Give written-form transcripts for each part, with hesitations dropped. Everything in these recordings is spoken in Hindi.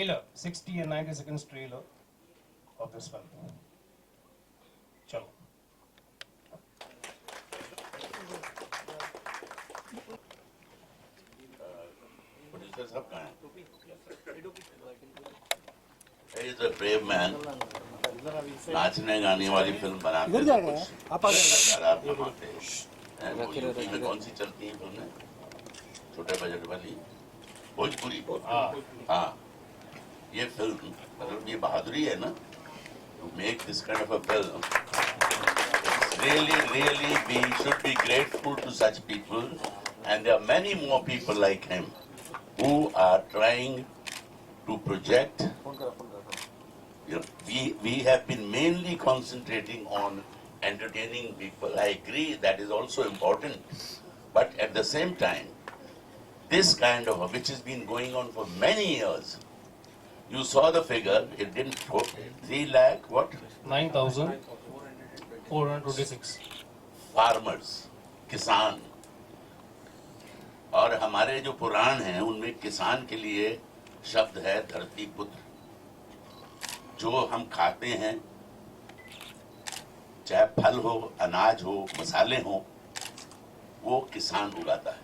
trailer, 60 and 90 seconds trailer of this film. Chalo. Producer साहब कहाँ हैं? He is a brave man. नाचने गाने वाली फिल्म बनाते थे यूपी में कौन सी चलती है फिल्में? छोटे बजट वाली भोजपुरी। हाँ, ये फिल्म मतलब ये बहादुरी है ना, to make this kind of a film. Really, we should be grateful to such people, and there are many more people like him who are trying to project. You know, we have been mainly concentrating on entertaining people. I agree that is also important, but at the same time, this kind of which has been going on for many years. You saw the figure; it didn't go 3 lakh what? 9,426 farmers, किसान। और हमारे जो पुराण हैं उनमें किसान के लिए शब्द है धरती पुत्र। जो हम खाते हैं, चाहे फल हो, अनाज हो, मसाले हो, वो किसान उगाता है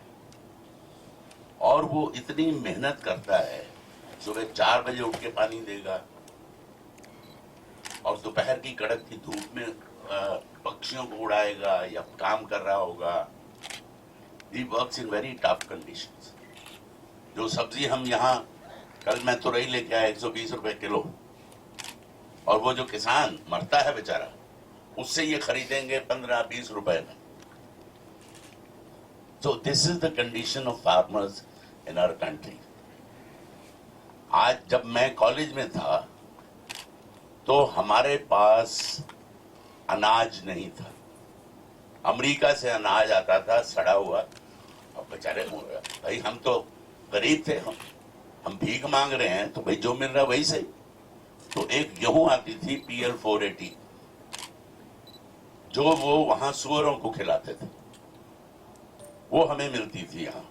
और वो इतनी मेहनत करता है। सुबह 4 बजे उठ के पानी देगा और दोपहर की कड़क की धूप में पक्षियों को उड़ाएगा या काम कर रहा होगा। He works in very tough conditions. जो सब्जी हम यहाँ, कल मैं तुरई लेके आया 120 रुपए किलो, और वो जो किसान मरता है बेचारा, उससे ये खरीदेंगे 15-20 रुपए में। So this is the condition of farmers in our country. आज जब मैं कॉलेज में था तो हमारे पास अनाज नहीं था। अमेरिका से अनाज आता था सड़ा हुआ, अब बेचारे भाई हम तो गरीब थे, हम भीख मांग रहे हैं तो भाई जो मिल रहा वही सही। तो एक गेहूं आती थी PL 480, जो वो वहां सुअरों को खिलाते थे, वो हमें मिलती थी यहाँ।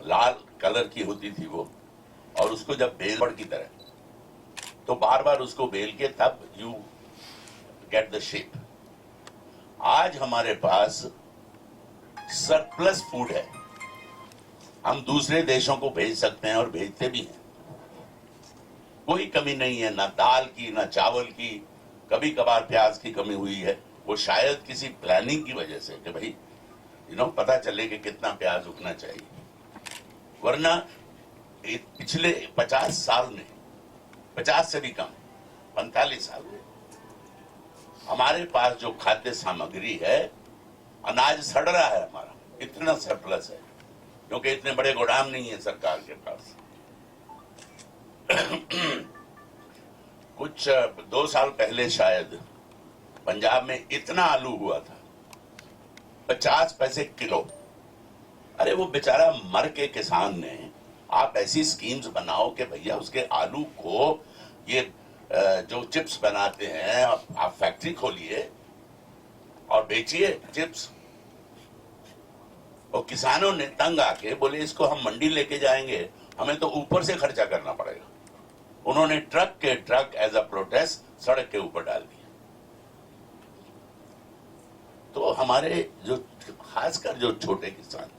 लाल कलर की होती थी वो, और उसको जब बेल की तरह, तो बार बार उसको बेल के तब यू गेट द शेप। आज हमारे पास सरप्लस फूड है, हम दूसरे देशों को भेज सकते हैं और भेजते भी हैं। कोई कमी नहीं है, ना दाल की ना चावल की। कभी कभार प्याज की कमी हुई है, वो शायद किसी प्लानिंग की वजह से कि भाई पता चले कि कितना प्याज उगना चाहिए। वरना पिछले 50 साल में, 50 से भी कम, 45 साल में हमारे पास जो खाद्य सामग्री है, अनाज सड़ रहा है हमारा, इतना सरप्लस है, क्योंकि इतने बड़े गोदाम नहीं है सरकार के पास। कुछ 2 साल पहले शायद पंजाब में इतना आलू हुआ था, 50 पैसे किलो। अरे वो बेचारा मर के किसान ने, आप ऐसी स्कीम्स बनाओ कि भैया उसके आलू को, ये जो चिप्स बनाते हैं, आप फैक्ट्री खोलिए और बेचिए चिप्स। और किसानों ने तंग आके बोले इसको हम मंडी लेके जाएंगे, हमें तो ऊपर से खर्चा करना पड़ेगा। उन्होंने ट्रक के ट्रक एज अ प्रोटेस्ट सड़क के ऊपर डाल दिया। तो हमारे जो खासकर जो छोटे किसान,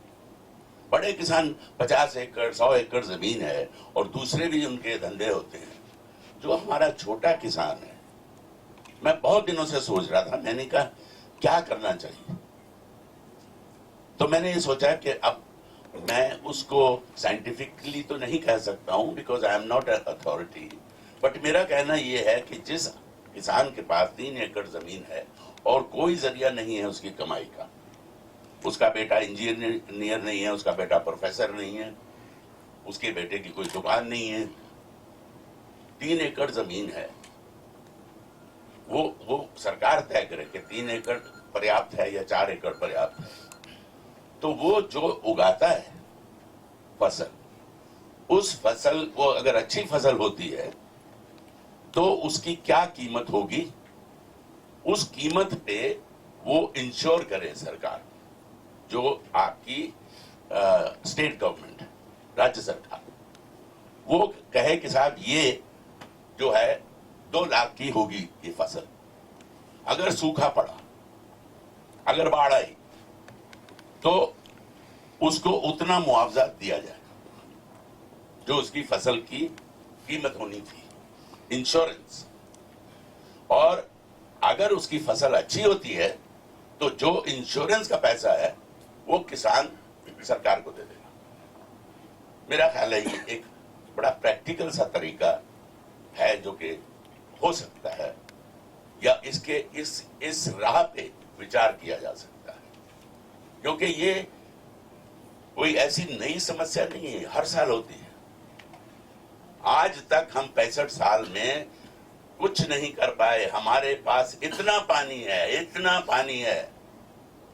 बड़े किसान 50 एकड़ 100 एकड़ जमीन है और दूसरे भी उनके धंधे होते हैं, जो हमारा छोटा किसान है, मैं बहुत दिनों से सोच रहा था, मैंने कहा क्या करना चाहिए। तो मैंने ये सोचा कि अब मैं उसको साइंटिफिकली तो नहीं कह सकता हूं, because I am not an authority, but मेरा कहना यह है कि जिस किसान के पास 3 एकड़ जमीन है और कोई जरिया नहीं है उसकी कमाई का, उसका बेटा इंजीनियर नहीं है, उसका बेटा प्रोफेसर नहीं है, उसके बेटे की कोई दुकान नहीं है, 3 एकड़ जमीन है, वो सरकार तय करे कि 3 एकड़ पर्याप्त है या 4 एकड़ पर्याप्त है। तो वो जो उगाता है फसल, उस फसल, वो अगर अच्छी फसल होती है तो उसकी क्या कीमत होगी, उस कीमत पे वो इंश्योर करे सरकार, जो आपकी स्टेट गवर्नमेंट, राज्य सरकार। वो कहे कि साहब ये जो है 2 लाख की होगी ये फसल, अगर सूखा पड़ा, अगर बाढ़ आई, तो उसको उतना मुआवजा दिया जाएगा जो उसकी फसल की कीमत होनी थी, इंश्योरेंस। और अगर उसकी फसल अच्छी होती है तो जो इंश्योरेंस का पैसा है वो किसान सरकार को दे देगा। मेरा ख्याल है ये एक बड़ा प्रैक्टिकल सा तरीका है जो कि हो सकता है, या इसके इस राह पे विचार किया जा सकता है, क्योंकि ये कोई ऐसी नई समस्या नहीं है, हर साल होती है। आज तक हम 65 साल में कुछ नहीं कर पाए। हमारे पास इतना पानी है, इतना पानी है,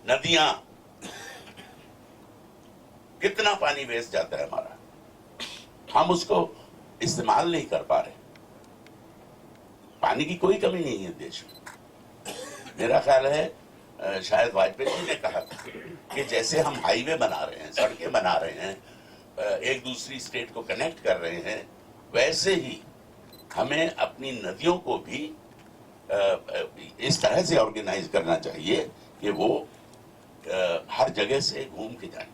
नदियां, कितना पानी वेस्ट जाता है हमारा, हम उसको इस्तेमाल नहीं कर पा रहे। पानी की कोई कमी नहीं है देश में। मेरा ख्याल है शायद वाजपेयी जी ने कहा था कि जैसे हम हाईवे बना रहे हैं, सड़कें बना रहे हैं, एक दूसरी स्टेट को कनेक्ट कर रहे हैं, वैसे ही हमें अपनी नदियों को भी इस तरह से ऑर्गेनाइज करना चाहिए कि वो हर जगह से घूम के जाए।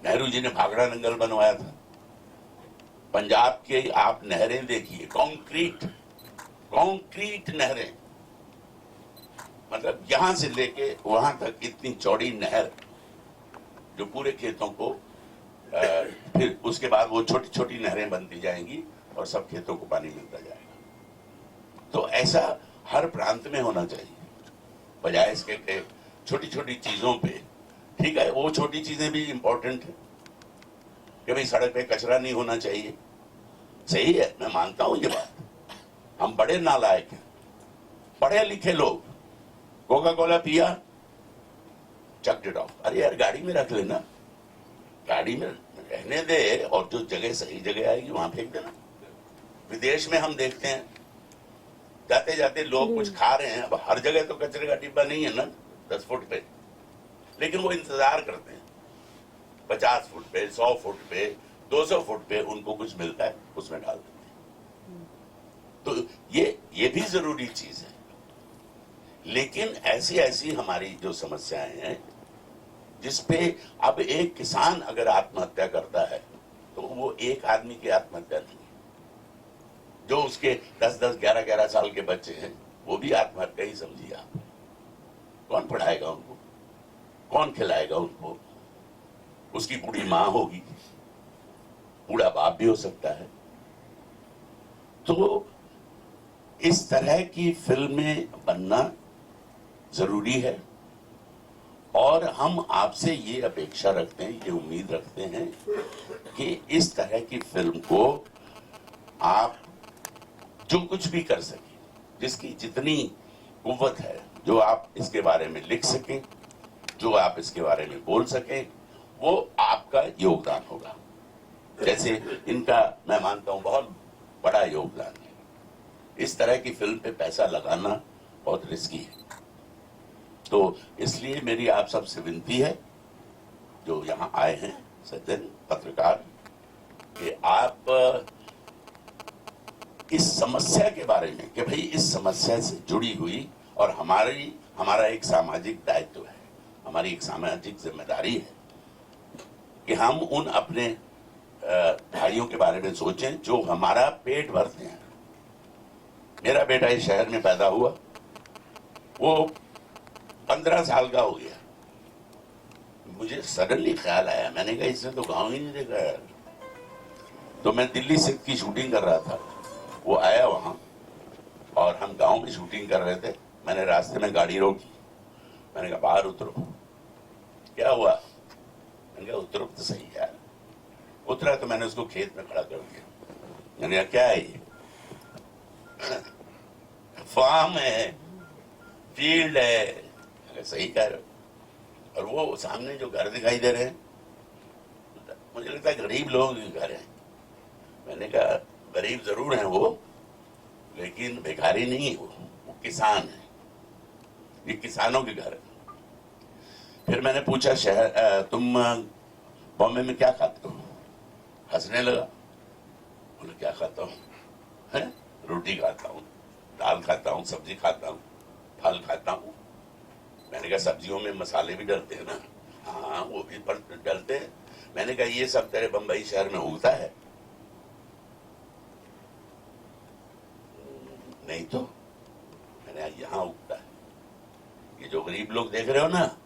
नेहरू जी ने भाखड़ा नंगल बनवाया था। पंजाब के आप नहरें देखिए, कंक्रीट नहरें, मतलब यहां से लेके वहां तक इतनी चौड़ी नहर जो पूरे खेतों को फिर उसके बाद वो छोटी छोटी नहरें बनती जाएंगी और सब खेतों को पानी मिलता जाएगा। तो ऐसा हर प्रांत में होना चाहिए, बजाय इसके कि छोटी छोटी चीजों पे। ठीक है, वो छोटी चीजें भी इंपॉर्टेंट है कि भाई सड़क पे कचरा नहीं होना चाहिए, सही है, मैं मानता हूं ये बात। हम बड़े नालायक हैं, पढ़े लिखे लोग, कोका कोला पिया, चक्ड इट ऑफ। अरे यार गाड़ी में रख लेना, गाड़ी में रहने दे, और जो जगह सही जगह आएगी वहां फेंक देना। विदेश में हम देखते हैं जाते जाते लोग कुछ खा रहे हैं, अब हर जगह तो कचरे का डिब्बा नहीं है ना 10 फुट पे, लेकिन वो इंतजार करते हैं 50 फुट पे, 100 फुट पे, 200 फुट पे उनको कुछ मिलता है, उसमें डाल देते हैं। तो ये भी जरूरी चीज है। लेकिन ऐसी ऐसी हमारी जो समस्याएं हैं जिसपे अब एक किसान अगर आत्महत्या करता है तो वो एक आदमी की आत्महत्या नहीं, जो उसके 10-10, 11-11 साल के बच्चे हैं वो भी आत्महत्या ही समझिए आप। कौन पढ़ाएगा उनको, कौन खिलाएगा उनको? उसकी बूढ़ी मां होगी, बूढ़ा बाप भी हो सकता है। तो इस तरह की फिल्में बनना जरूरी है, और हम आपसे ये अपेक्षा रखते हैं, ये उम्मीद रखते हैं कि इस तरह की फिल्म को आप जो कुछ भी कर सकें, जिसकी जितनी कुव्वत है, जो आप इसके बारे में लिख सकें, जो आप इसके बारे में बोल सकें, वो आपका योगदान होगा। जैसे इनका मैं मानता हूं बहुत बड़ा योगदान है। इस तरह की फिल्म पे पैसा लगाना बहुत रिस्की है। तो इसलिए मेरी आप सबसे विनती है जो यहाँ आए हैं सज्जन पत्रकार, कि आप इस समस्या के बारे में, कि भाई इस समस्या से जुड़ी हुई और हमारा एक सामाजिक दायित्व है, हमारी एक सामाजिक जिम्मेदारी है कि हम उन अपने भाइयों के बारे में सोचें जो हमारा पेट भरते हैं। मेरा बेटा इस शहर में पैदा हुआ, वो 15 साल का हो गया। मुझे सडनली ख्याल आया, मैंने कहा इसने तो गांव ही नहीं देखा यार। तो मैं दिल्ली से की शूटिंग कर रहा था, वो आया वहां और हम गांव में शूटिंग कर रहे थे। मैंने रास्ते में गाड़ी रोकी, मैंने कहा बाहर उतरो। क्या हुआ? मैंने कहा उतरो तो सही यार। उतरा तो मैंने उसको खेत में खड़ा कर दिया। मैंने कहा क्या है ये? फार्म है, फील्ड है। सही कह रहे हो। और वो सामने जो घर दिखाई दे रहे हैं, मुझे लगता है गरीब लोगों के घर हैं। मैंने कहा गरीब जरूर हैं वो, लेकिन भिखारी नहीं है वो किसान है। ये किसानों के घर है। फिर मैंने पूछा तुम बॉम्बे में क्या खाते हो? हंसने लगा। बोले क्या खाता हूँ? है रोटी खाता हूँ, दाल खाता हूँ, सब्जी खाता हूँ, फल खाता हूँ। मैंने कहा सब्जियों में मसाले भी डलते हैं ना? हाँ वो भी पर डलते हैं। मैंने कहा ये सब तेरे बंबई शहर में उगता है? नहीं तो। मैंने कहा यहाँ उगता है। ये जो गरीब लोग देख रहे हो ना,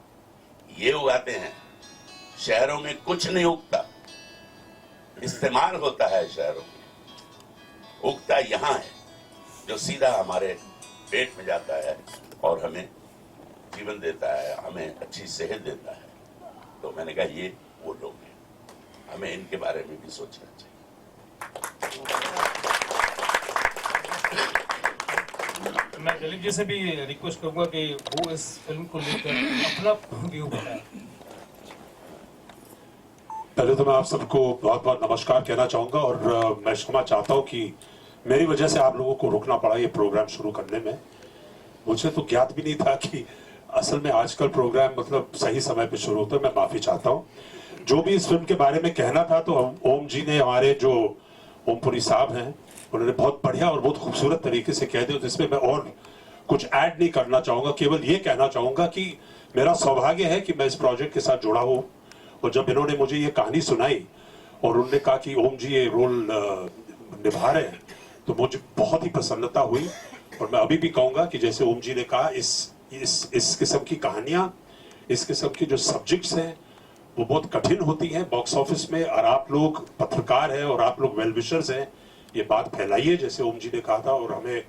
ये उगाते हैं। शहरों में कुछ नहीं उगता, इस्तेमाल होता है शहरों में। उगता यहाँ है, जो सीधा हमारे पेट में जाता है और हमें जीवन देता है, हमें अच्छी सेहत देता है। तो मैंने कहा ये वो लोग हैं, हमें इनके बारे में भी सोचना चाहिए। मैं दिलीप जी से भी रिक्वेस्ट करूंगा कि वो इस फिल्म को लेकर अपना व्यू बताएं। पहले तो मैं आप सबको बहुत बहुत नमस्कार कहना चाहूंगा और मैं क्षमा चाहता हूं कि मेरी वजह से आप लोगों को रुकना पड़ा ये प्रोग्राम शुरू करने में। मुझे तो ज्ञात भी नहीं था कि असल में आजकल प्रोग्राम मतलब सही समय पे शुरू होता है। मैं माफी चाहता हूं। जो भी इस फिल्म के बारे में कहना था तो ओम जी ने, हमारे जो ओमपुरी साहब हैं, उन्होंने बहुत बढ़िया और बहुत खूबसूरत तरीके से कह दिया। तो इसमें मैं और कुछ ऐड नहीं करना चाहूंगा, केवल ये कहना चाहूंगा कि मेरा सौभाग्य है कि मैं इस प्रोजेक्ट के साथ जुड़ा हूं। और जब इन्होंने मुझे ये कहानी सुनाई और उन्होंने कहा कि ओम जी ये रोल निभा रहे हैं, तो मुझे बहुत ही प्रसन्नता हुई। और मैं अभी भी कहूंगा कि जैसे ओम जी ने कहा, इस किस्म की कहानियां, इस किस्म की जो सब्जेक्ट्स हैं वो बहुत कठिन होती हैं बॉक्स ऑफिस में। और आप लोग पत्रकार हैं और आप लोग वेल विशर्स हैं, ये बात फैलाइए जैसे ओम जी ने कहा था। और हमें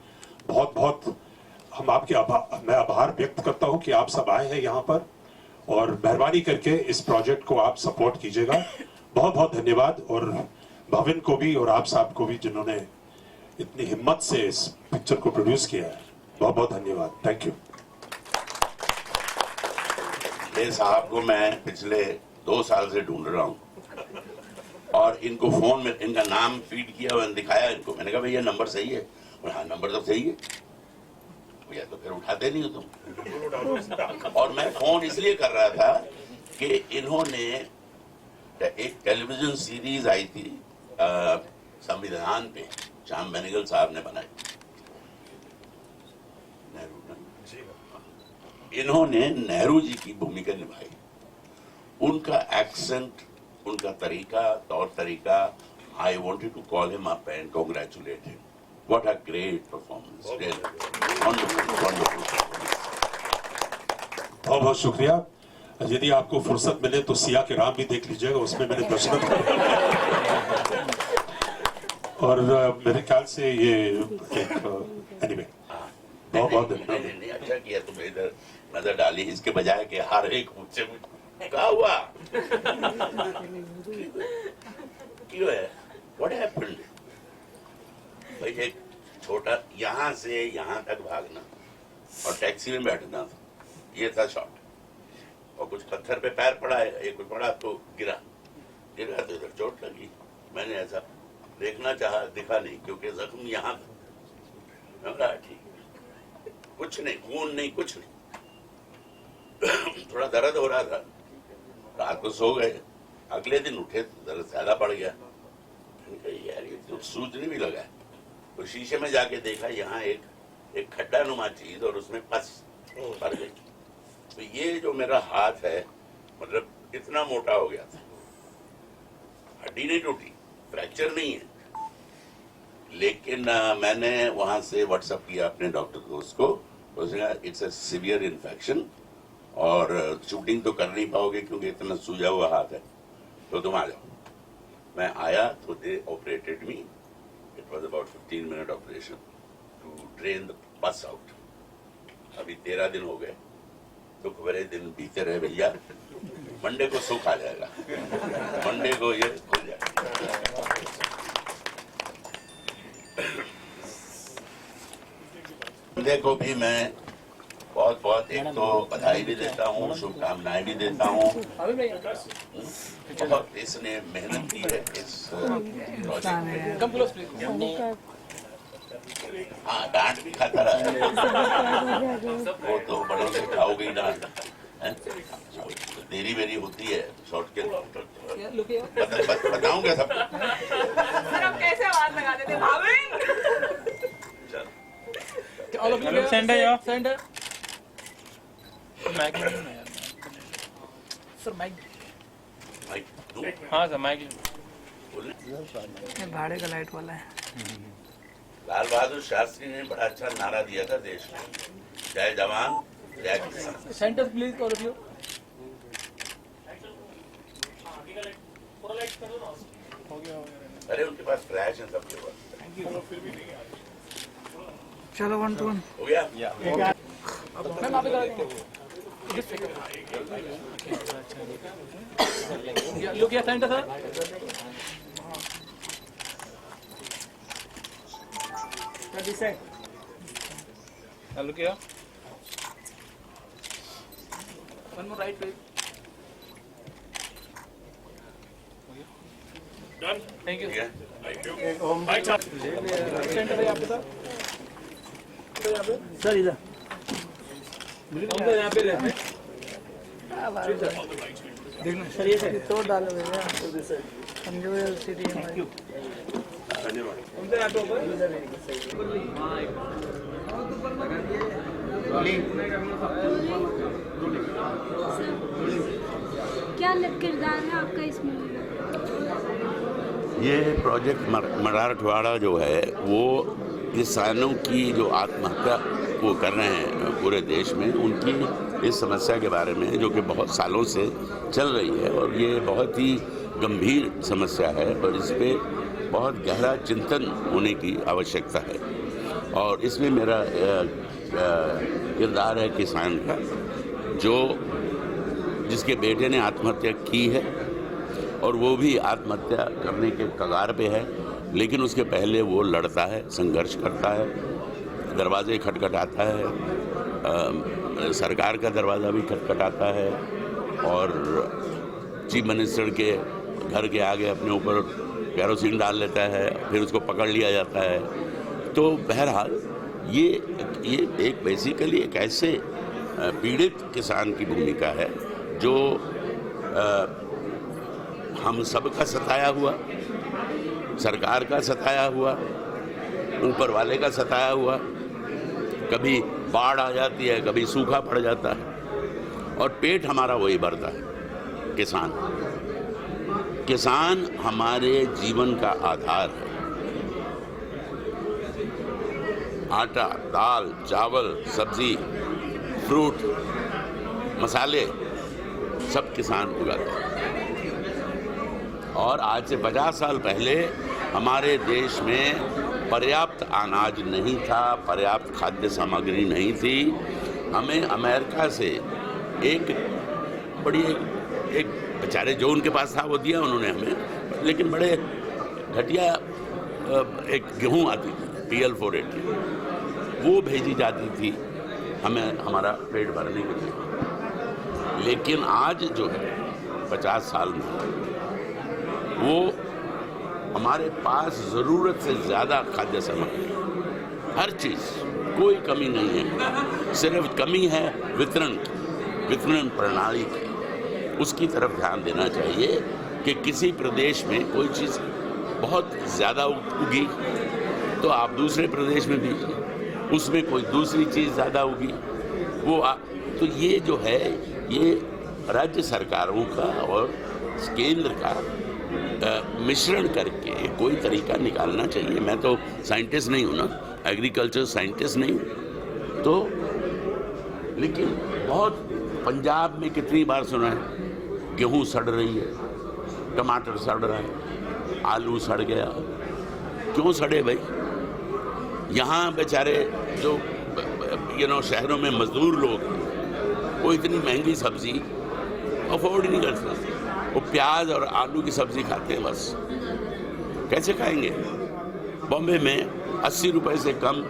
बहुत बहुत हम आपके मैं आभार व्यक्त करता हूं कि आप सब आए हैं यहाँ पर, और मेहरबानी करके इस प्रोजेक्ट को आप सपोर्ट कीजिएगा। बहुत बहुत धन्यवाद। और भविन को भी और आप साहब को भी जिन्होंने इतनी हिम्मत से इस पिक्चर को प्रोड्यूस किया है, बहुत बहुत धन्यवाद। Thank you. ये साहब को मैं पिछले 2 साल से ढूंढ रहा हूँ और इनको फोन में इनका नाम फीड किया और दिखाया इनको। मैंने कहा भैया नंबर सही है? और हाँ नंबर तो सही है भैया। तो फिर उठाते नहीं हो तुम। और मैं फोन इसलिए कर रहा था कि इन्होंने एक टेलीविजन सीरीज आई थी संविधान पे, श्याम बेनेगल साहब ने बनाई। इन्होंने नेहरू जी की भूमिका निभाई। उनका एक्सेंट, उनका तरीका, तौर तरीका, I wanted to call him up and congratulate him. What a great performance! Wonderful, wonderful. बहुत बहुत शुक्रिया। यदि आपको फुर्सत मिले तो सिया के राम भी देख लीजिएगा, उसमें मैंने दशरथ और मेरे ख्याल से ये एनीवे बहुत बहुत नहीं, अच्छा किया तुमने इधर नजर डाली, इसके बजाय कि हर एक मुझसे क्या हुआ, क्यों है, व्हाट हैपेंड। भाई एक छोटा यहाँ से यहाँ तक भागना और टैक्सी में बैठना था, ये था शॉट। और कुछ पत्थर पे पैर पड़ा है, एक पड़ा तो गिरा तो इधर चोट लगी। मैंने ऐसा देखना चाहा, दिखा नहीं क्योंकि जख्म यहाँ था। ठीक, कुछ नहीं, खून नहीं, कुछ नहीं। थोड़ा दर्द हो रहा था, रात को सो गए, अगले दिन उठे तो दर्द ज्यादा बढ़ गया। यार ये तो सूजने भी लगा। तो शीशे में जाके देखा, यहाँ एक खड्डा नुमा चीज और उसमें पस भर गई। तो ये जो मेरा हाथ है, मतलब इतना मोटा हो गया था। हड्डी नहीं टूटी, फ्रैक्चर नहीं है, लेकिन मैंने वहां से व्हाट्सएप किया अपने डॉक्टर को, उसने कहा इट्स अ सीवियर इन्फेक्शन और शूटिंग तो कर नहीं पाओगे क्योंकि इतना सूजा हुआ हाथ है, तो तुम आ जाओ। मैं आया तो they operated me. It was about 15-minute operation to drain the pus out. अभी 13 दिन हो गए, दुख भरे दिन बीते रहे भैया। मंडे को सुख आ जाएगा, मंडे को ये खुल जाएगा। मंडे को भी मैं बहुत बहुत एक तो बधाई भी देता हूँ, शुभकामनाएं भी देता हूँ। बहुत इसने मेहनत की है इस प्रोजेक्ट में। हाँ, डांट भी खाता रहा है, वो तो बड़े से खाओगे ही डांट। देरी वेरी होती है शॉर्ट के बताऊंगा सबको। सर अब कैसे आवाज लगाते थे भाविन? हेलो सेंड है यार सेंड है माइक सर माइक माइक दूं? हाँ सर माइक बोले। भाड़े का लाइट वाला है। लाल बहादुर शास्त्री ने बड़ा अच्छा नारा दिया था देश में, जय जवान जय किसान। Centre please all of you अरे उनके पास फ्लैश है सबके पास। चलो 1 to 1 हो गया? मैम आप इधर लुक या सेंटर सर लुक या one more right please thank you ठीक है? सेंटर है आपके साथ सर इधर हम तो यहाँ पे रहते हैं देखना सर ये तो डालो भैया समझो सिटी हमारी। हम तो यहाँ पे ऊपर क्या किरदार है आपका इस मूवी में? ये प्रोजेक्ट मराठवाड़ा जो है वो किसानों की जो आत्महत्या वो कर रहे हैं पूरे देश में, उनकी इस समस्या के बारे में जो कि बहुत सालों से चल रही है और ये बहुत ही गंभीर समस्या है और इस पे बहुत गहरा चिंतन होने की आवश्यकता है। और इसमें मेरा किरदार है किसान का, जो जिसके बेटे ने आत्महत्या की है और वो भी आत्महत्या करने के कगार पे है, लेकिन उसके पहले वो लड़ता है, संघर्ष करता है, दरवाजे खटखटाता है, सरकार का दरवाज़ा भी खटखटाता है और चीफ मिनिस्टर के घर के आगे अपने ऊपर केरोसिन डाल लेता है, फिर उसको पकड़ लिया जाता है। तो बहरहाल ये एक बेसिकली एक ऐसे पीड़ित किसान की भूमिका है जो हम सब का सताया हुआ, सरकार का सताया हुआ, ऊपर वाले का सताया हुआ, कभी बाढ़ आ जाती है, कभी सूखा पड़ जाता है और पेट हमारा वही भरता है, किसान। किसान हमारे जीवन का आधार है। आटा, दाल, चावल, सब्जी, फ्रूट, मसाले सब किसान उगाते हैं। और आज से 50 साल पहले हमारे देश में पर्याप्त अनाज नहीं था, पर्याप्त खाद्य सामग्री नहीं थी। हमें अमेरिका से एक बेचारे जो उनके पास था वो दिया उन्होंने हमें, लेकिन बड़े घटिया एक गेहूं आती थी PL480, वो भेजी जाती थी हमें हमारा पेट भरने के लिए। लेकिन आज जो है 50 साल में वो हमारे पास ज़रूरत से ज़्यादा खाद्य सामग्री, हर चीज़, कोई कमी नहीं है। सिर्फ कमी है वितरण प्रणाली की। उसकी तरफ ध्यान देना चाहिए कि किसी प्रदेश में कोई चीज़ बहुत ज़्यादा उगी तो आप दूसरे प्रदेश में भी उसमें कोई दूसरी चीज़ ज़्यादा उगी वो तो ये जो है ये राज्य सरकारों का और केंद्र का मिश्रण करके कोई तरीका निकालना चाहिए। मैं तो साइंटिस्ट नहीं हूँ ना, एग्रीकल्चर साइंटिस्ट नहीं हूँ, तो लेकिन बहुत पंजाब में कितनी बार सुना है गेहूं सड़ रही है, टमाटर सड़ रहा है, आलू सड़ गया। क्यों सड़े भाई? यहाँ बेचारे जो शहरों में मजदूर लोग वो इतनी महंगी सब्जी अफोर्ड नहीं कर सकते, वो प्याज और आलू की सब्जी खाते हैं, बस कैसे खाएंगे? बॉम्बे में 80 रुपए से कम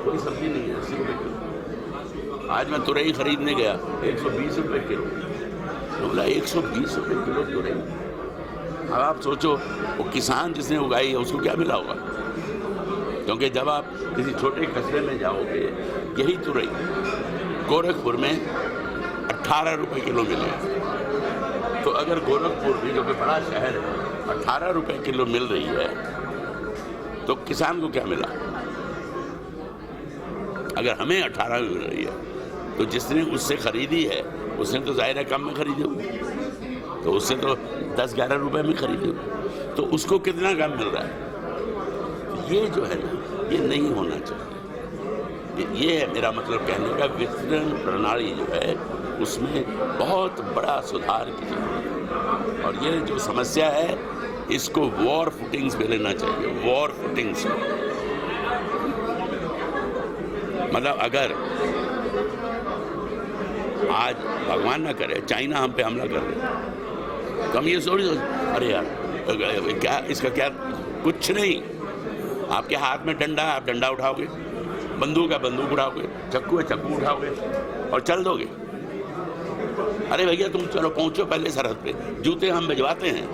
कोई सब्जी नहीं है, 80 रुपए किलो। आज मैं तुरई खरीदने गया 120 रुपए किलो, तो बोला 120 रुपए किलो तुरई। अब आप सोचो वो किसान जिसने उगाई है उसको क्या मिला होगा? क्योंकि जब आप किसी छोटे कस्बे में जाओगे, यही तुरई गोरखपुर में 18 रुपए किलो मिले, अगर गोरखपुर भी जो कि बड़ा शहर है 18 रुपए किलो मिल रही है तो किसान को क्या मिला? अगर हमें 18 मिल रही है तो जिसने उससे खरीदी है उसने तो जाहिर है कम में खरीदी होगी, तो उससे तो 10-11 रुपए में खरीदी होगी, तो उसको कितना कम मिल रहा है? ये जो है ना, ये नहीं होना चाहिए। ये है मेरा मतलब कहने का, वितरण प्रणाली जो है उसमें बहुत बड़ा सुधार की जरूरत है। और ये जो समस्या है इसको वॉर फुटिंग्स पे लेना चाहिए, वॉर फुटिंग्स। मतलब अगर आज भगवान ना करे चाइना हम पे हमला कर दे तो हम ये सोच अरे यार क्या इसका क्या, कुछ नहीं। आपके हाथ में डंडा है, आप डंडा उठाओगे, बंदूक है बंदूक उठाओगे, चाकू है चाकू उठाओगे और चल दोगे। अरे भैया तुम चलो पहुंचो पहले सरहद पे, जूते हम भिजवाते हैं,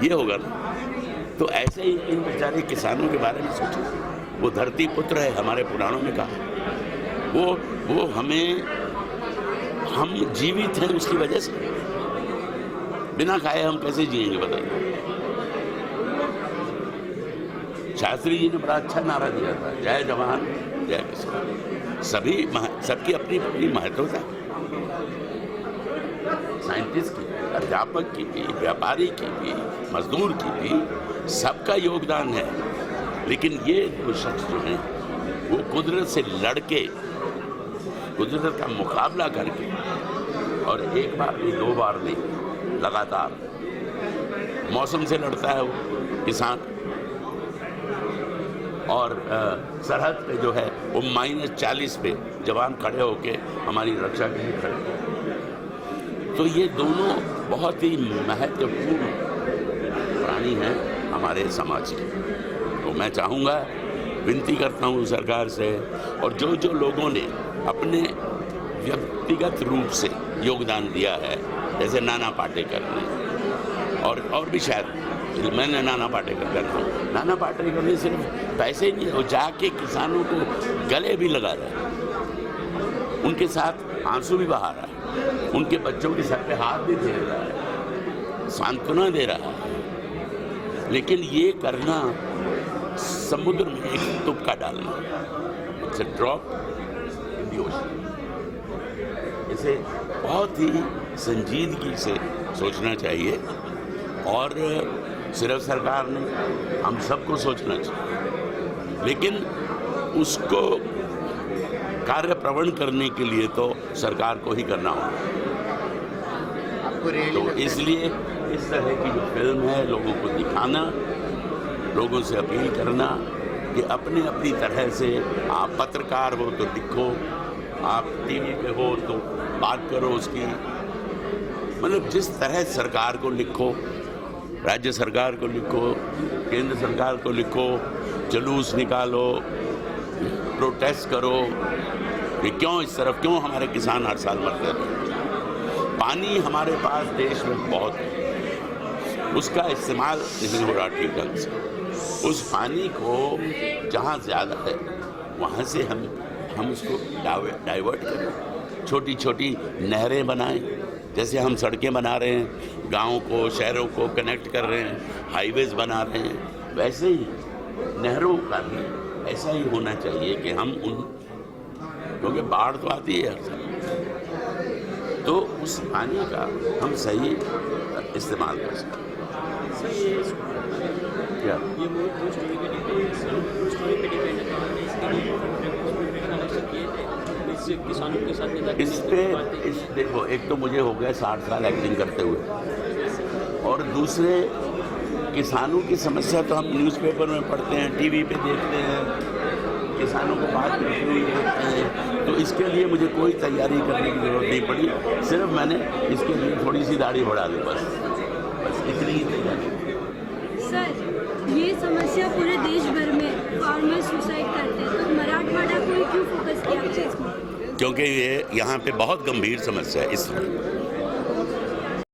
ये होगा ना। तो ऐसे ही इन बेचारे किसानों के बारे में सोचो। वो धरती पुत्र है, हमारे पुराणों में कहा, वो हमें, हम जीवित हैं उसकी वजह से। बिना खाए हम कैसे जिएंगे बताइए? शास्त्री जी ने बड़ा अच्छा नारा दिया था, जय जवान जय किसान। सबकी अपनी अपनी महत्वता, साइंटिस्ट की, अध्यापक की भी, व्यापारी की भी, मजदूर की भी, सबका योगदान है। लेकिन ये जो शख्स जो है वो कुदरत से लड़के, कुदरत का मुकाबला करके, और एक बार नहीं दो बार नहीं, लगातार मौसम से लड़ता है वो किसान। और सरहद पे जो है वो -40 पे जवान खड़े होके हमारी रक्षा के लिए खड़े। तो ये दोनों बहुत ही महत्वपूर्ण प्राणी हैं हमारे समाज के। तो मैं चाहूँगा, विनती करता हूँ सरकार से, और जो जो लोगों ने अपने व्यक्तिगत रूप से योगदान दिया है, जैसे नाना पाटेकर ने, और भी शायद मैंने नाना पाटेकर करता हूँ। नाना पाटेकर ने सिर्फ पैसे ही नहीं, वो जाके किसानों को गले भी लगा रहा है, उनके साथ आंसू भी बहा रहा है, उनके बच्चों के सर पे हाथ भी दे रहा है, सांत्वना दे रहा है। लेकिन ये करना समुद्र में एक तुपका डालना, it's a drop in the ocean. इसे बहुत ही संजीदगी से सोचना चाहिए, और सिर्फ सरकार ने, हम सबको सोचना चाहिए। लेकिन उसको कार्य प्रवण करने के लिए तो सरकार को ही करना होगा। तो इसलिए इस तरह की जो फिल्म है लोगों को दिखाना, लोगों से अपील करना कि अपनी अपनी तरह से, आप पत्रकार हो तो लिखो, आप टीवी पे हो तो बात करो उसकी, मतलब जिस तरह सरकार को लिखो, राज्य सरकार को लिखो, केंद्र सरकार को लिखो, जुलूस निकालो, प्रोटेस्ट करो कि क्यों इस तरफ, क्यों हमारे किसान हर साल मरते हैं। पानी हमारे पास देश में बहुत है, उसका इस्तेमाल नहीं हो रहा ठीक ढंग से। उस पानी को जहाँ ज़्यादा है वहाँ से हम उसको डाइवर्ट करें, छोटी छोटी नहरें बनाएं, जैसे हम सड़कें बना रहे हैं, गाँव को शहरों को कनेक्ट कर रहे हैं, हाईवेज बना रहे हैं, वैसे ही नहरों का भी ऐसा ही होना चाहिए कि हम क्योंकि बाढ़ तो आती है हर साल, तो उस पानी का हम सही इस्तेमाल कर सकते हैं। क्या इस पे देखो, एक तो मुझे हो गया 60 साल एक्टिंग करते हुए, और दूसरे किसानों की समस्या तो हम न्यूज़पेपर में पढ़ते हैं, टीवी पे देखते हैं, किसानों को बात करते हुए देखते हैं। तो इसके लिए मुझे कोई तैयारी करने की जरूरत नहीं पड़ी, सिर्फ मैंने इसके लिए थोड़ी सी दाढ़ी बढ़ा दी, बस इतनी ही तैयारी। सर, ये समस्या पूरे देश भर में फार्मर सुसाइड करते हैं, तो मराठवाड़ा को ही क्यों फोकस किया गया इसमें? क्योंकि ये यहाँ पे बहुत गंभीर समस्या है इसलिए।